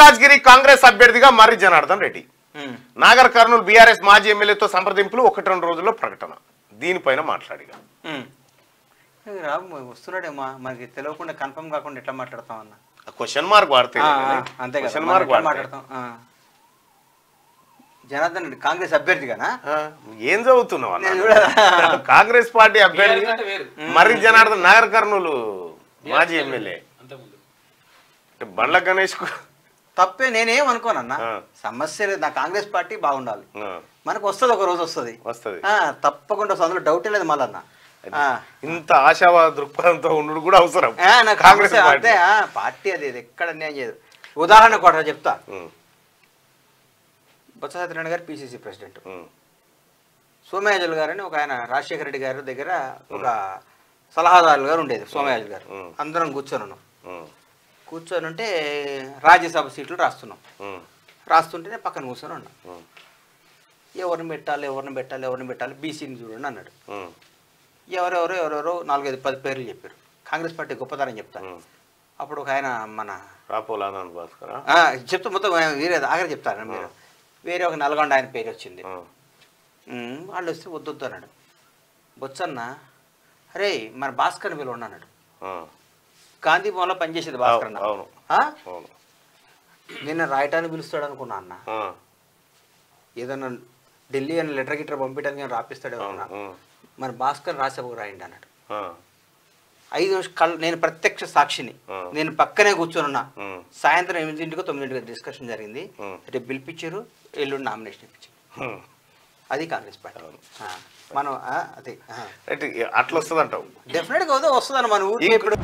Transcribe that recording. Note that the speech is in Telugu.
మల్కాజ్గిరి కాంగ్రెస్ అభ్యర్థిగా మర్రి జనార్దన్ రెడ్డి. నాగర్ కర్నూలు బీఆర్ఎస్ మాజీ ఎమ్మెల్యేతో సంప్రదింపులు 1-2 రోజుల్లో ప్రకటన. దీనిపైన మాట్లాడిగా వస్తున్నాడేమో మనకి తెలియకుండా కన్ఫర్మ్ కాకుండా ఎట్లా మాట్లాడతాం అన్న క్వశ్చన్ మార్క్ వాడితే అంతే క్వశ్చన్ మార్క్ మాట్లాడతాం. జనార్దన్ రెడ్డి కాంగ్రెస్ అభ్యర్థిగానా? ఏం చదువుతున్నావు? కాంగ్రెస్ పార్టీ అభ్యర్థి మర్రి జనార్దన్ నాగర్ కర్నూలు మాజీ ఎమ్మెల్యే బండ్ల గణేష్ తప్పే నేనేం అనుకోనన్నా. సమస్య లేదు, నా కాంగ్రెస్ పార్టీ బాగుండాలి, మనకు వస్తుంది, ఒక రోజు వస్తుంది, తప్పకుండా వస్తుంది, అందులో డౌటే లేదు. మళ్ళీ ఇంత ఆశావాద దృక్పథంతో ఉండు కూడా అవసరం. కాంగ్రెస్ అంటే పార్టీ అది ఎక్కడ అన్యాయం చేయదు. ఉదాహరణ కూడా చెప్తా. బొత్స సత్యనారాయణ గారు పిసిసి ప్రెసిడెంట్, సోమయాజులు గారు అని ఒక ఆయన రాజశేఖర రెడ్డి గారి దగ్గర ఒక సలహాదారులు గారు ఉండేది. సోమయాజులు గారు అందరం కూర్చొని ఉంటే రాజ్యసభ సీట్లు రాస్తుంటేనే పక్కన కూర్చొని ఉన్నాం. ఎవరిని పెట్టాలి బీసీని చూడండి అన్నాడు. ఎవరెవరో 4-5-10 పేర్లు చెప్పారు. కాంగ్రెస్ పార్టీ గొప్పతనం చెప్తాను. అప్పుడు ఒక ఆయన మన చెప్తా మొత్తం వేరే ఆఖరి చెప్తాను మీరు. వేరే ఒక నల్గొండ ఆయన పేరు వచ్చింది. వాళ్ళు వస్తే వద్దు అన్నాడు. బొత్సన్న అరే మన భాస్కర్ వీళ్ళు అన్నాడు. గాంధీ భవన్లో పనిచేసేది భాస్కర్ అన్న. నిన్న రాయటానికి పిలుస్తాడు అనుకున్నా అన్న. ఏదన్నా ఢిల్లీ అని లెటర్ గిటర్ పంపించడానికి రాపిస్తాడు అన్నా. మన భాస్కర్ రాజ్యసభకు రాయండి అన్నాడు. 5 నిమిషాలు నేను ప్రత్యక్ష సాక్షిని, నేను పక్కనే కూర్చొని సాయంత్రం 8-9 డిస్కషన్ జరిగింది. రేపు పిలిపించారు, ఎల్లుండి నామినేషన్ ఇప్పించారు. అది కాంగ్రెస్ పార్టీ. మనం అదే అట్లా వస్తుంది అంటావు. డెఫినెట్గా వస్తుంది అన్న మన ఊరికి. ఇప్పుడు